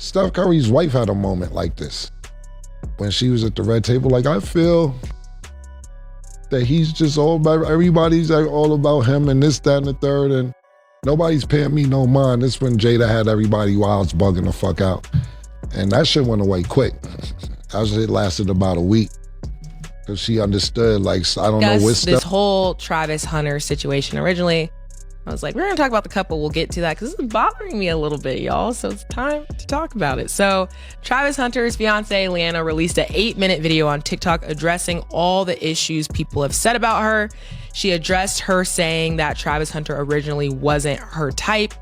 Steph Curry's wife had a moment like this when she was at the red table. Like, I feel that he's just all about, everybody's like all about him and this, that, and the third, and nobody's paying me no mind. This when Jada had everybody wild bugging the fuck out. And that shit went away quick. That shit lasted about a week. Because she understood, like, I don't know what stuff. This whole Travis Hunter situation, originally, I was like, we're going to talk about the couple. We'll get to that because it's bothering me a little bit, y'all. So it's time to talk about it. So Travis Hunter's fiancé, Leanna, released an 8-minute video on TikTok addressing all the issues people have said about her. She addressed her saying that Travis Hunter originally wasn't her type.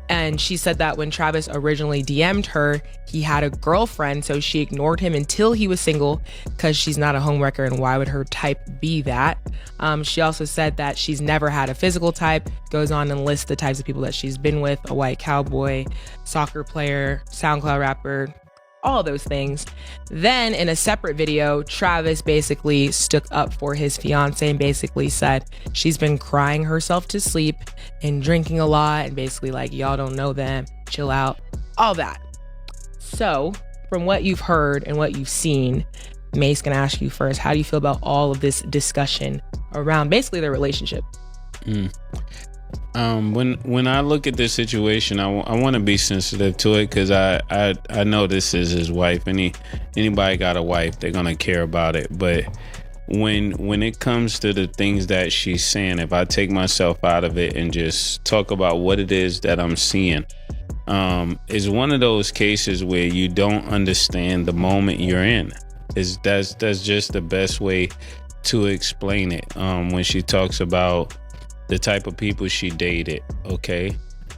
And she said that when Travis originally DM'd her, he had a girlfriend, so she ignored him until he was single because she's not a homewrecker, and why would her type be that? She also said that she's never had a physical type, goes on and lists the types of people that she's been with: a white cowboy, soccer player, SoundCloud rapper, all those things. Then in a separate video, Travis basically stuck up for his fiance and basically said she's been crying herself to sleep and drinking a lot, and basically like, y'all don't know them, chill out, all that. So from what you've heard and what you've seen, Mace, gonna ask you first, how do you feel about all of this discussion around basically their relationship? When I look at this situation, I want to be sensitive to it because I know this is his wife. Anybody got a wife, they're gonna care about it. But when it comes to the things that she's saying, if I take myself out of it and just talk about what it is that I'm seeing, is one of those cases where you don't understand the moment you're in. That's just the best way to explain it. When she talks about the type of people she dated, okay,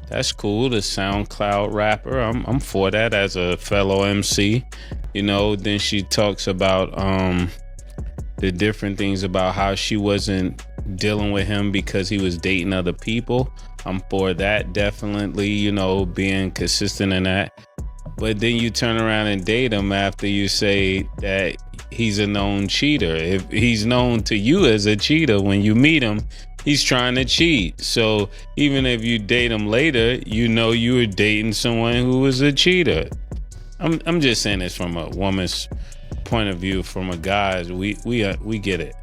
that's cool. The SoundCloud rapper, I'm for that as a fellow MC, you know. Then she talks about the different things about how she wasn't dealing with him because he was dating other people. I'm for that, definitely, you know, being consistent in that. But then you turn around and date him after you say that he's a known cheater. If he's known to you as a cheater, when you meet him, he's trying to cheat. So even if you date him later, you know you were dating someone who was a cheater. I'm just saying this from a woman's point of view. From a guy's, we get it.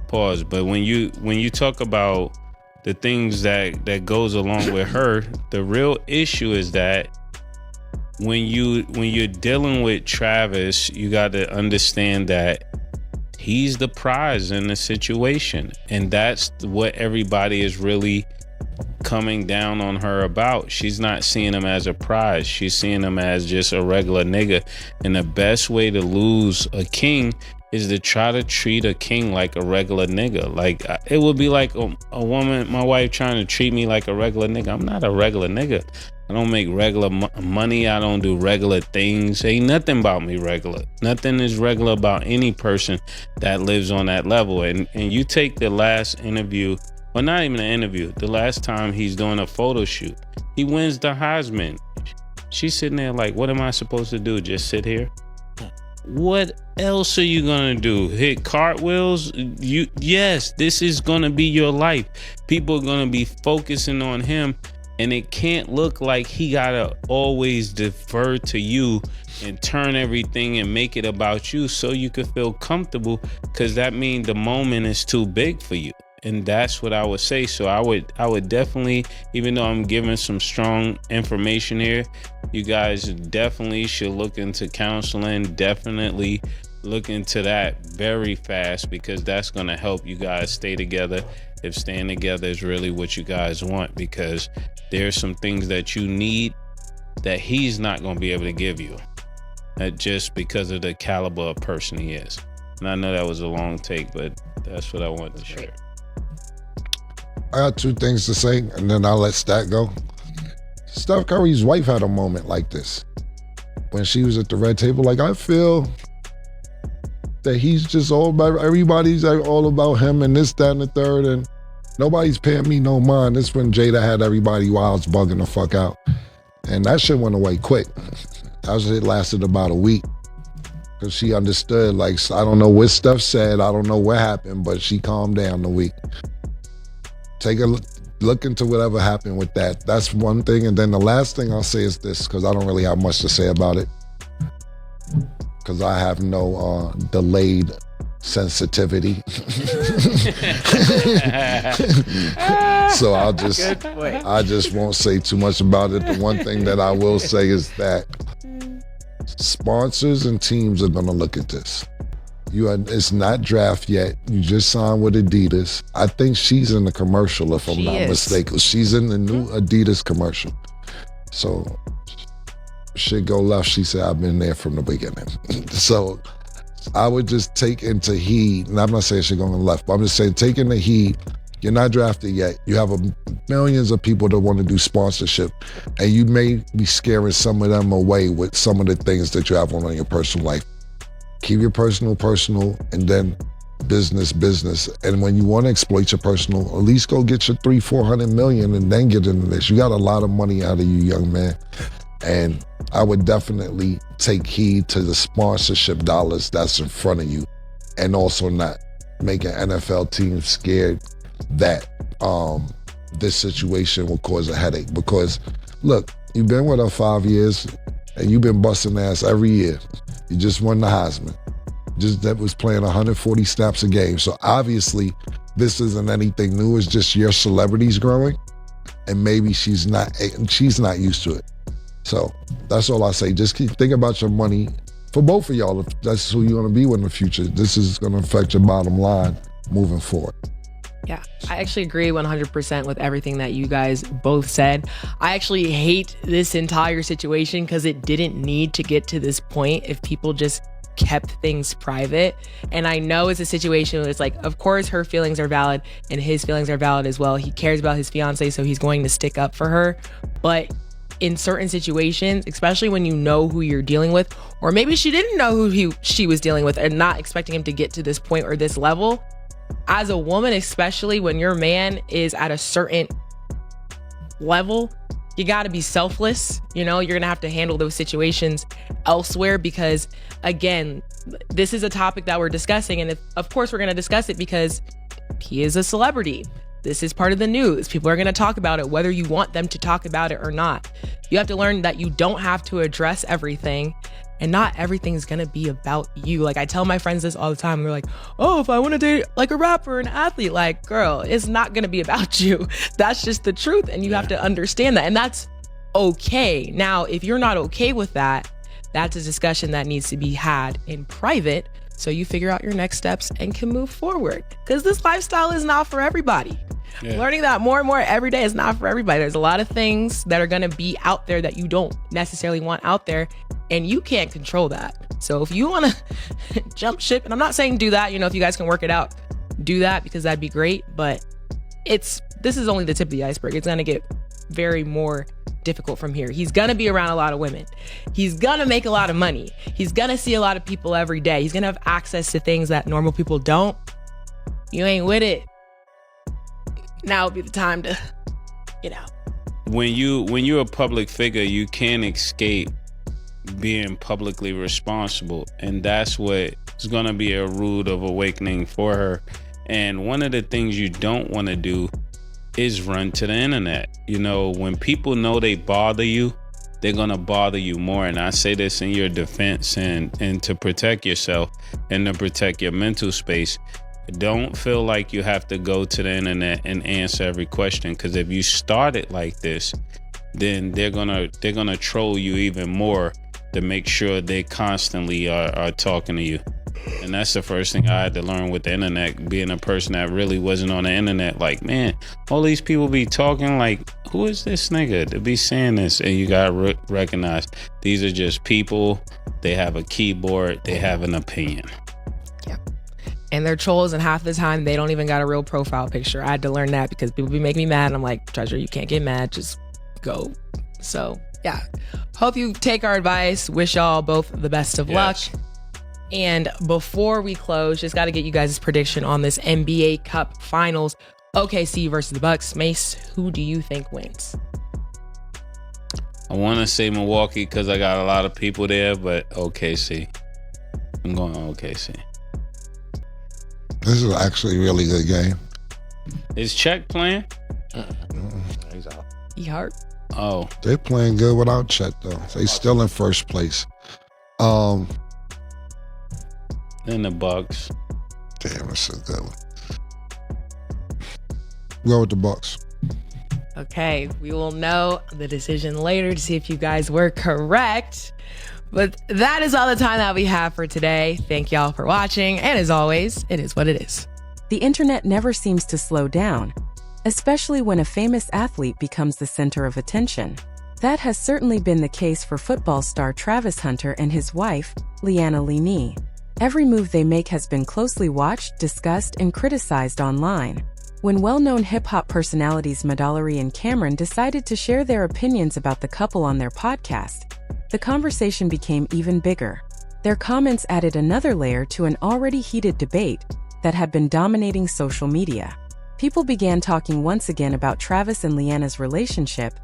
Pause. But when you talk about the things that goes along with her, the real issue is that when you're dealing with Travis, you got to understand that he's the prize in the situation, and that's what everybody is really coming down on her about. She's not seeing him as a prize. She's seeing him as just a regular nigga. And the best way to lose a king is to try to treat a king like a regular nigga. Like, it would be like a woman, my wife, trying to treat me like a regular nigga. I'm not a regular nigga. I don't make regular money. I don't do regular things. Ain't nothing about me regular. Nothing is regular about any person that lives on that level. And you take the last interview, well, not even an interview, the last time he's doing a photo shoot, he wins the Heisman. She's sitting there like, what am I supposed to do? Just sit here? What else are you gonna do? Hit cartwheels? Yes, this is gonna be your life. People are gonna be focusing on him, and it can't look like he gotta always defer to you and turn everything and make it about you so you could feel comfortable, because that means the moment is too big for you. And that's what I would say. So I would definitely, even though I'm giving some strong information here, you guys definitely should look into counseling. Definitely look into that very fast, because that's going to help you guys stay together if staying together is really what you guys want, because there's some things that you need that he's not going to be able to give you, just because of the caliber of person he is. And I know that was a long take, but that's what I wanted to share. I got two things to say, and then I'll let Stat go. Steph Curry's wife had a moment like this when she was at the red table. Like, I feel that he's just all about, everybody's like all about him and this, that, and the third, and nobody's paying me no mind. This when Jada had everybody wild bugging the fuck out. And that shit went away quick. That shit lasted about a week. Because she understood, like, I don't know what Steph said, I don't know what happened, but she calmed down a week. Take a look into whatever happened with that. That's one thing. And then the last thing I'll say is this, because I don't really have much to say about it. because I have no delayed sensitivity. So I just won't say too much about it. The one thing that I will say is that sponsors and teams are going to look at this. It's not draft yet. You just signed with Adidas. I think she's in the commercial, if I'm not mistaken. She's in the new Adidas commercial. So shit go left. She said, I've been there from the beginning. So I would just take into heed, and I'm not saying she's going left, but I'm just saying take into heed, you're not drafted yet. You have millions of people that want to do sponsorship, and you may be scaring some of them away with some of the things that you have on your personal life. Keep your personal, and then business. And when you want to exploit your personal, at least go get your $300-400 million and then get into this. You got a lot of money out of you, young man. And I would definitely take heed to the sponsorship dollars that's in front of you, and also not make an NFL team scared that this situation will cause a headache. Because look, you've been with her 5 years and you've been busting ass every year. You just won the Heisman. That was playing 140 snaps a game. So obviously this isn't anything new. It's just your celebrity's growing, and maybe she's not used to it. So that's all I say. Just keep thinking about your money for both of y'all. If that's who you're going to be with in the future, this is going to affect your bottom line moving forward. Yeah, I actually agree 100% with everything that you guys both said. I actually hate this entire situation because it didn't need to get to this point if people just kept things private. And I know it's a situation where it's like, of course her feelings are valid and his feelings are valid as well. He cares about his fiance, so he's going to stick up for her. But in certain situations, especially when you know who you're dealing with, or maybe she didn't know who she was dealing with and not expecting him to get to this point or this level, as a woman, especially when your man is at a certain level, you got to be selfless. You know, you're going to have to handle those situations elsewhere because, again, this is a topic that we're discussing. And of course, we're going to discuss it because he is a celebrity. This is part of the news. People are going to talk about it, whether you want them to talk about it or not. You have to learn that you don't have to address everything, and not everything's going to be about you. Like, I tell my friends this all the time. They're like, oh, if I want to date like a rapper, an athlete, like, girl, it's not going to be about you. That's just the truth. And you have to understand that. And that's okay. Now, if you're not okay with that, that's a discussion that needs to be had in private, so you figure out your next steps and can move forward. Because this lifestyle is not for everybody. Yeah. Learning that more and more every day is not for everybody. There's a lot of things that are going to be out there that you don't necessarily want out there, and you can't control that. So if you want to jump ship, and I'm not saying do that, you know, if you guys can work it out, do that, because that'd be great. But this is only the tip of the iceberg. It's going to get very more difficult from here. He's going to be around a lot of women. He's going to make a lot of money. He's going to see a lot of people every day. He's going to have access to things that normal people don't. You ain't with it. Now would be the time to, you know. When you're a public figure, you can't escape being publicly responsible, and that's what is going to be a rude of awakening for her. And one of the things you don't want to do is run to the internet. You know, when people know they bother you, they're going to bother you more. And I say this in your defense and to protect yourself and to protect your mental space. Don't feel like you have to go to the internet and answer every question, because if you start it like this, then they're gonna troll you even more to make sure they constantly are talking to you. And that's the first thing I had to learn with the internet, being a person that really wasn't on the internet. Like, man, all these people be talking, like, who is this nigga to be saying this? And you gotta recognize these are just people. They have a keyboard, they have an opinion. Yeah. And they're trolls, and half the time they don't even got a real profile picture. I had to learn that because people be making me mad, and I'm like, Treasure, you can't get mad, just go. So yeah, hope you take our advice. Wish y'all both the best of luck. And before we close, just got to get you guys' prediction on this NBA Cup Finals, OKC versus the Bucks. Mace, who do you think wins? I want to say Milwaukee because I got a lot of people there, but OKC. I'm going OKC. This is actually a really good game. Is Chet playing? He's out. He hurt. Oh. They're playing good without Chet, though. They still in first place. And the Bucks. Damn, that's a good one. Go with the Bucks. Okay, we will know the decision later to see if you guys were correct. But that is all the time that we have for today. Thank y'all for watching. And as always, it is what it is. The internet never seems to slow down, especially when a famous athlete becomes the center of attention. That has certainly been the case for football star Travis Hunter and his wife, Leanna Lenee. Every move they make has been closely watched, discussed, and criticized online. When well-known hip-hop personalities Madolary and Cameron decided to share their opinions about the couple on their podcast, the conversation became even bigger. Their comments added another layer to an already heated debate that had been dominating social media. People began talking once again about Travis and Leanna's relationship,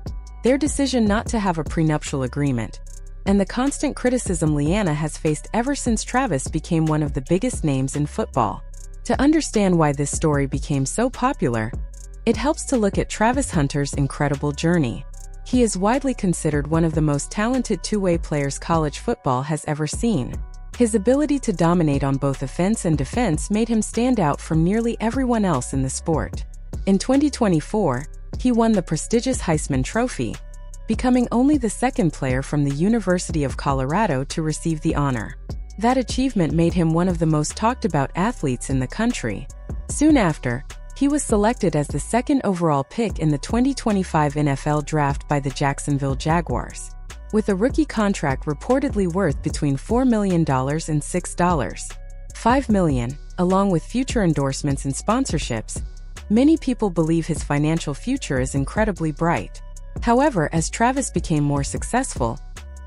their decision not to have a prenuptial agreement, and the constant criticism Leanna has faced ever since Travis became one of the biggest names in football. To understand why this story became so popular, it helps to look at Travis Hunter's incredible journey. He is widely considered one of the most talented two-way players college football has ever seen. His ability to dominate on both offense and defense made him stand out from nearly everyone else in the sport. In 2024, he won the prestigious Heisman Trophy, becoming only the second player from the University of Colorado to receive the honor. That achievement made him one of the most talked-about athletes in the country. Soon after, he was selected as the second overall pick in the 2025 NFL Draft by the Jacksonville Jaguars. With a rookie contract reportedly worth between $4 million and $5 million, along with future endorsements and sponsorships, many people believe his financial future is incredibly bright. However, as Travis became more successful,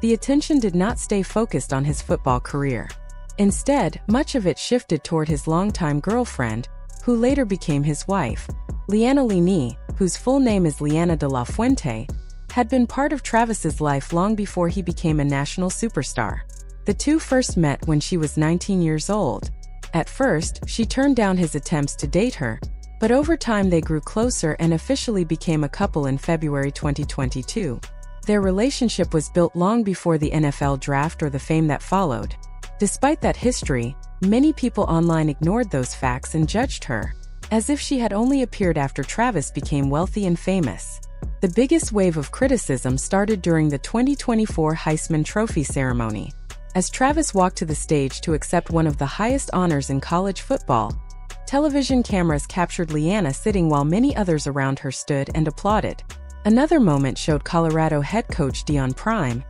the attention did not stay focused on his football career. Instead, much of it shifted toward his longtime girlfriend, who later became his wife. Leanna Lenee, whose full name is Leanna de la Fuente, had been part of Travis's life long before he became a national superstar. The two first met when she was 19 years old. At first, she turned down his attempts to date her, but over time they grew closer and officially became a couple in February 2022. Their relationship was built long before the NFL Draft or the fame that followed. Despite that history, many people online ignored those facts and judged her, as if she had only appeared after Travis became wealthy and famous. The biggest wave of criticism started during the 2024 Heisman Trophy ceremony. As Travis walked to the stage to accept one of the highest honors in college football, television cameras captured Leanna sitting while many others around her stood and applauded. Another moment showed Colorado head coach Deion Prime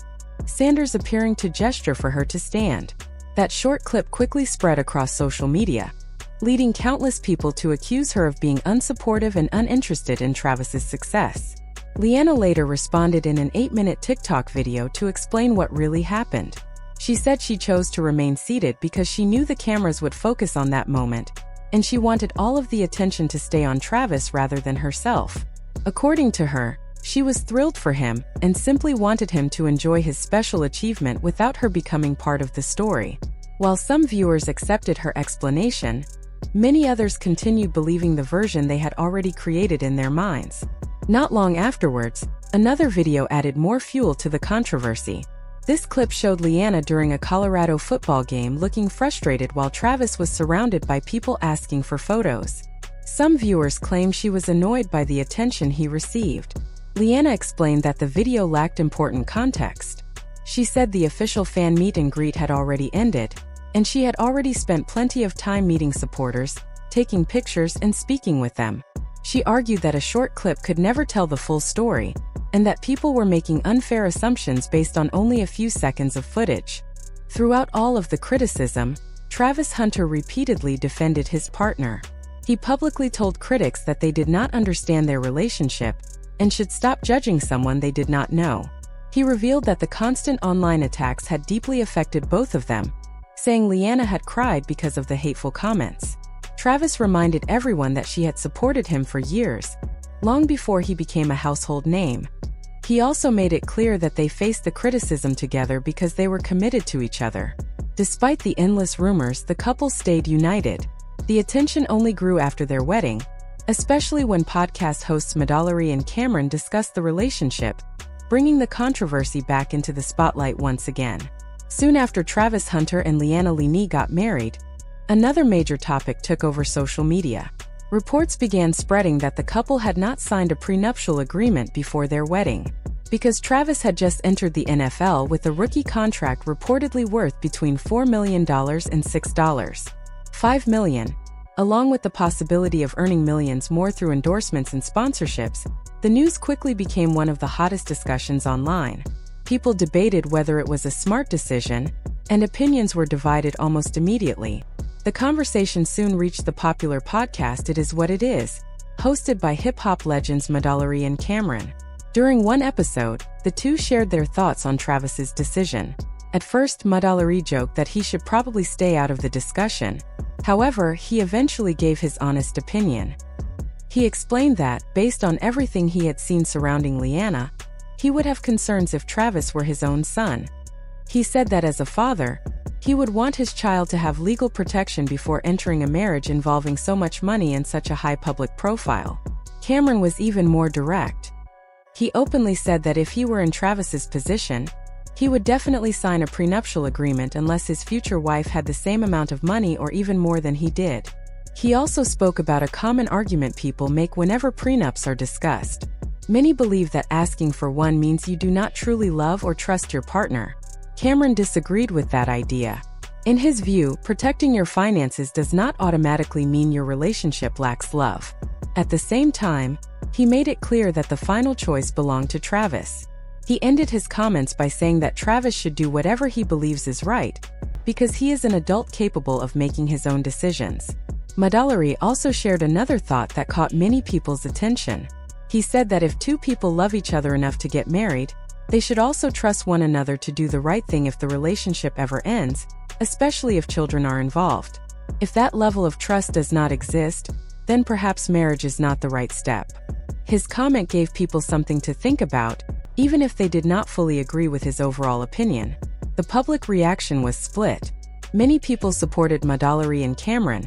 Sanders appearing to gesture for her to stand. That short clip quickly spread across social media, leading countless people to accuse her of being unsupportive and uninterested in Travis's success. Leanna later responded in an 8-minute TikTok video to explain what really happened. She said she chose to remain seated because she knew the cameras would focus on that moment, and she wanted all of the attention to stay on Travis rather than herself. According to her, she was thrilled for him and simply wanted him to enjoy his special achievement without her becoming part of the story. While some viewers accepted her explanation, many others continued believing the version they had already created in their minds. Not long afterwards, another video added more fuel to the controversy. This clip showed Leanna during a Colorado football game looking frustrated while Travis was surrounded by people asking for photos. Some viewers claimed she was annoyed by the attention he received. Leanna explained that the video lacked important context. She said the official fan meet and greet had already ended, and she had already spent plenty of time meeting supporters, taking pictures, and speaking with them. She argued that a short clip could never tell the full story, and that people were making unfair assumptions based on only a few seconds of footage. Throughout all of the criticism, Travis Hunter repeatedly defended his partner. He publicly told critics that they did not understand their relationship and should stop judging someone they did not know. He revealed that the constant online attacks had deeply affected both of them, saying Leanna had cried because of the hateful comments. Travis reminded everyone that she had supported him for years, long before he became a household name. He also made it clear that they faced the criticism together because they were committed to each other. Despite the endless rumors, the couple stayed united. The attention only grew after their wedding, especially when podcast hosts Madolary and Cameron discussed the relationship, bringing the controversy back into the spotlight once again. Soon after Travis Hunter and Leanna Lenee got married, Another major topic took over social media. Reports began spreading that the couple had not signed a prenuptial agreement before their wedding, because Travis had just entered the NFL with a rookie contract reportedly worth between $4 million and $5 million. Along with the possibility of earning millions more through endorsements and sponsorships, the news quickly became one of the hottest discussions online. People debated whether it was a smart decision, and opinions were divided almost immediately. The conversation soon reached the popular podcast It Is What It Is, hosted by hip-hop legends Lenee and Cameron. During one episode, the two shared their thoughts on Travis's decision. At first, Lenee joked that he should probably stay out of the discussion. However, he eventually gave his honest opinion. He explained that, based on everything he had seen surrounding Leanna, he would have concerns if Travis were his own son. He said that as a father, he would want his child to have legal protection before entering a marriage involving so much money and such a high public profile. Cameron was even more direct. He openly said that if he were in Travis's position, he would definitely sign a prenuptial agreement unless his future wife had the same amount of money or even more than he did. He also spoke about a common argument people make whenever prenups are discussed. Many believe that asking for one means you do not truly love or trust your partner. Cameron disagreed with that idea. In his view, protecting your finances does not automatically mean your relationship lacks love. At the same time, he made it clear that the final choice belonged to Travis. He ended his comments by saying that Travis should do whatever he believes is right, because he is an adult capable of making his own decisions. Lenee also shared another thought that caught many people's attention. He said that if two people love each other enough to get married, they should also trust one another to do the right thing if the relationship ever ends, especially if children are involved. If that level of trust does not exist, then perhaps marriage is not the right step. His comment gave people something to think about, even if they did not fully agree with his overall opinion. The public reaction was split. Many people supported Lenee and Cameron,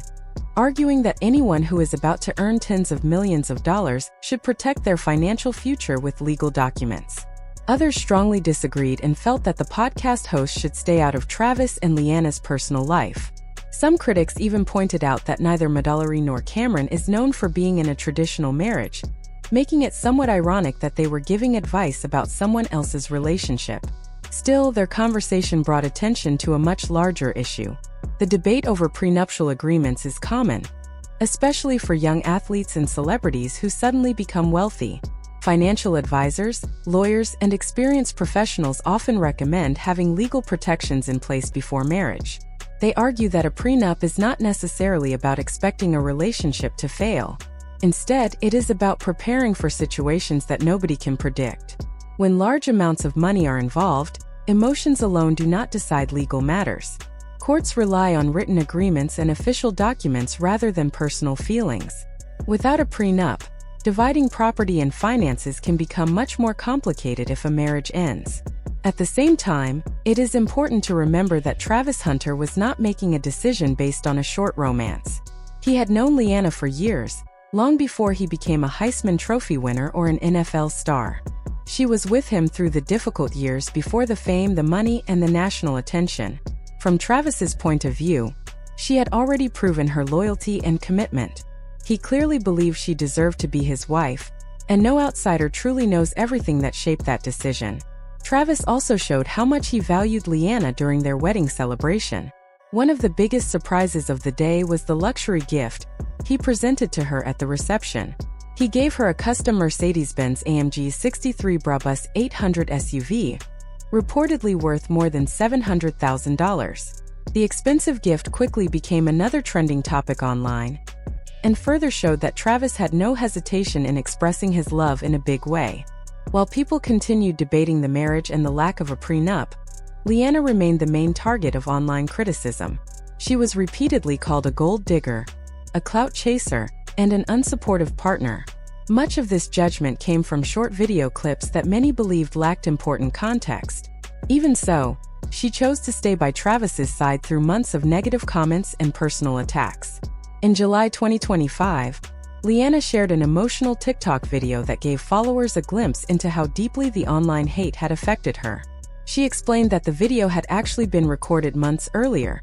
arguing that anyone who is about to earn tens of millions of dollars should protect their financial future with legal documents. Others strongly disagreed and felt that the podcast host should stay out of Travis and Leanna's personal life. Some critics even pointed out that neither Lenee nor Cameron is known for being in a traditional marriage, making it somewhat ironic that they were giving advice about someone else's relationship. Still, their conversation brought attention to a much larger issue. The debate over prenuptial agreements is common, especially for young athletes and celebrities who suddenly become wealthy. Financial advisors, lawyers, and experienced professionals often recommend having legal protections in place before marriage. They argue that a prenup is not necessarily about expecting a relationship to fail. Instead, it is about preparing for situations that nobody can predict. When large amounts of money are involved, emotions alone do not decide legal matters. Courts rely on written agreements and official documents rather than personal feelings. Without a prenup, dividing property and finances can become much more complicated if a marriage ends. At the same time, it is important to remember that Travis Hunter was not making a decision based on a short romance. He had known Leanna for years, long before he became a Heisman Trophy winner or an NFL star. She was with him through the difficult years before the fame, the money, and the national attention. From Travis's point of view, she had already proven her loyalty and commitment. He clearly believed she deserved to be his wife, and no outsider truly knows everything that shaped that decision. Travis also showed how much he valued Leanna during their wedding celebration. One of the biggest surprises of the day was the luxury gift he presented to her at the reception. He gave her a custom Mercedes-Benz AMG 63 Brabus 800 SUV, reportedly worth more than $700,000. The expensive gift quickly became another trending topic online, and further showed that Travis had no hesitation in expressing his love in a big way. While people continued debating the marriage and the lack of a prenup, Leanna remained the main target of online criticism. She was repeatedly called a gold digger, a clout chaser, and an unsupportive partner. Much of this judgment came from short video clips that many believed lacked important context. Even so, she chose to stay by Travis's side through months of negative comments and personal attacks. In July 2025, Leanna shared an emotional TikTok video that gave followers a glimpse into how deeply the online hate had affected her. She explained that the video had actually been recorded months earlier,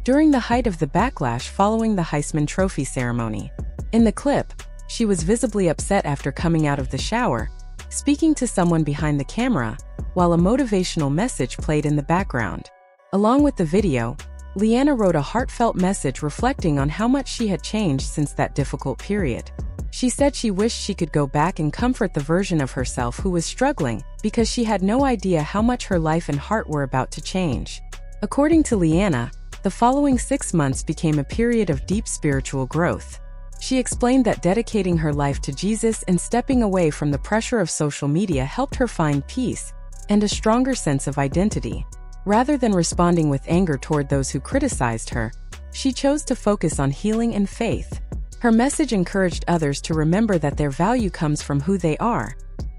during the height of the backlash following the Heisman Trophy ceremony. In the clip, she was visibly upset after coming out of the shower, speaking to someone behind the camera, while a motivational message played in the background. Along with the video, Leanna wrote a heartfelt message reflecting on how much she had changed since that difficult period. She said she wished she could go back and comfort the version of herself who was struggling because she had no idea how much her life and heart were about to change. According to Leanna, the following 6 months became a period of deep spiritual growth. She explained that dedicating her life to Jesus and stepping away from the pressure of social media helped her find peace and a stronger sense of identity. Rather than responding with anger toward those who criticized her, she chose to focus on healing and faith. Her message encouraged others to remember that their value comes from who they are,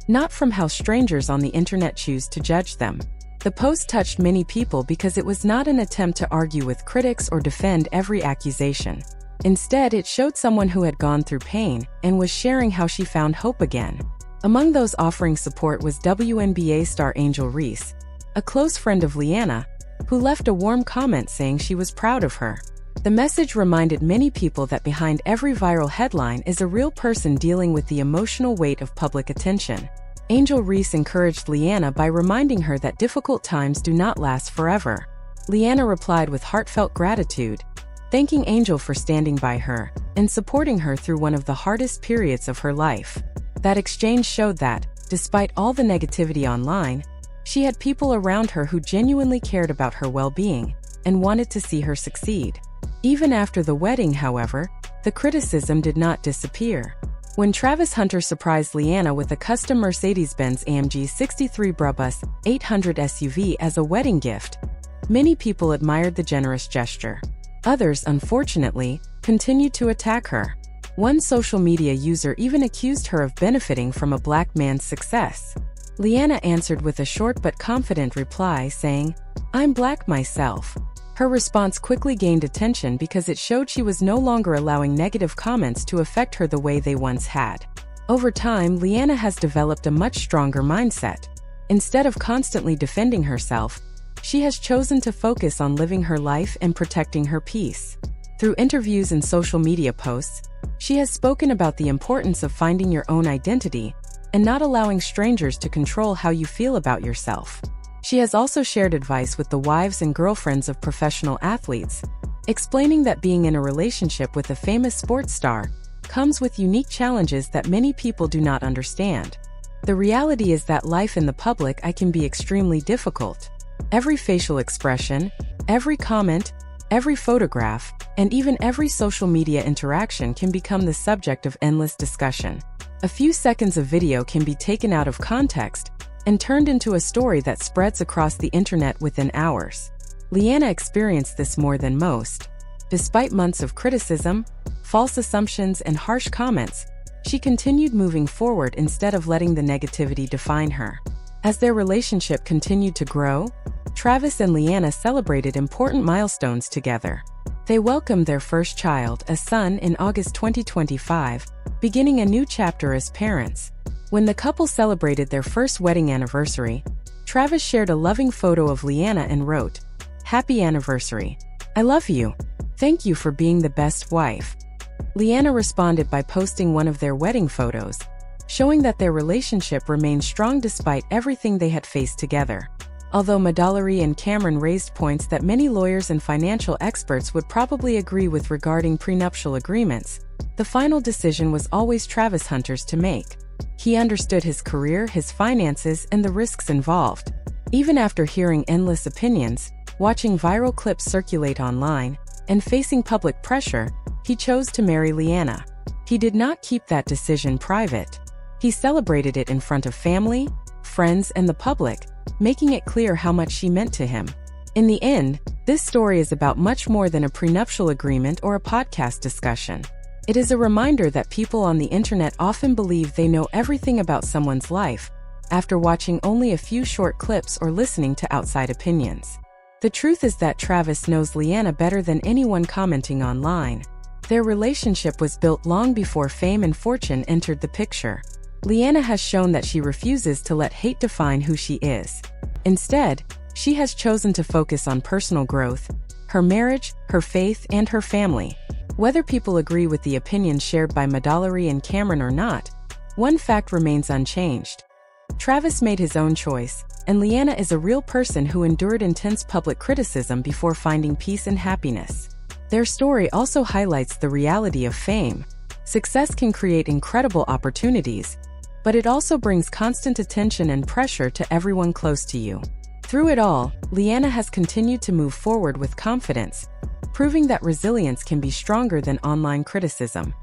not from how strangers on the internet choose to judge them. The post touched many people because it was not an attempt to argue with critics or defend every accusation. Instead, it showed someone who had gone through pain and was sharing how she found hope again. Among those offering support was WNBA star Angel Reese, a close friend of Leanna, who left a warm comment saying she was proud of her. The message reminded many people that behind every viral headline is a real person dealing with the emotional weight of public attention. Angel Reese encouraged Leanna by reminding her that difficult times do not last forever. Leanna replied with heartfelt gratitude, thanking Angel for standing by her and supporting her through one of the hardest periods of her life. That exchange showed that, despite all the negativity online, she had people around her who genuinely cared about her well-being and wanted to see her succeed. Even after the wedding, however, the criticism did not disappear. When Travis Hunter surprised Leanna with a custom Mercedes-Benz AMG 63 Brabus 800 SUV as a wedding gift, many people admired the generous gesture. Others, unfortunately, continued to attack her. One social media user even accused her of benefiting from a black man's success. Leanna answered with a short but confident reply saying, "I'm black myself." Her response quickly gained attention because it showed she was no longer allowing negative comments to affect her the way they once had. Over time, Leanna has developed a much stronger mindset. Instead of constantly defending herself, she has chosen to focus on living her life and protecting her peace. Through interviews and social media posts, she has spoken about the importance of finding your own identity and not allowing strangers to control how you feel about yourself. She has also shared advice with the wives and girlfriends of professional athletes, explaining that being in a relationship with a famous sports star comes with unique challenges that many people do not understand. The reality is that life in the public eye can be extremely difficult. Every facial expression, every comment, every photograph, and even every social media interaction can become the subject of endless discussion. A few seconds of video can be taken out of context and turned into a story that spreads across the internet within hours. Leanna experienced this more than most. Despite months of criticism, false assumptions, and harsh comments, she continued moving forward instead of letting the negativity define her. As their relationship continued to grow, Travis and Leanna celebrated important milestones together. They welcomed their first child, a son, in August 2025, beginning a new chapter as parents. When the couple celebrated their first wedding anniversary, Travis shared a loving photo of Leanna and wrote, "Happy anniversary. I love you. Thank you for being the best wife." Leanna responded by posting one of their wedding photos, showing that their relationship remained strong despite everything they had faced together. Although Madalari and Cameron raised points that many lawyers and financial experts would probably agree with regarding prenuptial agreements, the final decision was always Travis Hunter's to make. He understood his career, his finances, and the risks involved. Even after hearing endless opinions, watching viral clips circulate online, and facing public pressure, he chose to marry Leanna. He did not keep that decision private. He celebrated it in front of family, friends, and the public, making it clear how much she meant to him. In the end, this story is about much more than a prenuptial agreement or a podcast discussion. It is a reminder that people on the internet often believe they know everything about someone's life, after watching only a few short clips or listening to outside opinions. The truth is that Travis knows Leanna better than anyone commenting online. Their relationship was built long before fame and fortune entered the picture. Leanna has shown that she refuses to let hate define who she is. Instead, She has chosen to focus on personal growth, her marriage, her faith, and her family. Whether people agree with the opinions shared by Madalari and Cameron or not, one fact remains unchanged. Travis made his own choice, and Leanna is a real person who endured intense public criticism before finding peace and happiness. Their story also highlights the reality of fame. Success can create incredible opportunities, but it also brings constant attention and pressure to everyone close to you. Through it all, Leanna has continued to move forward with confidence, proving that resilience can be stronger than online criticism.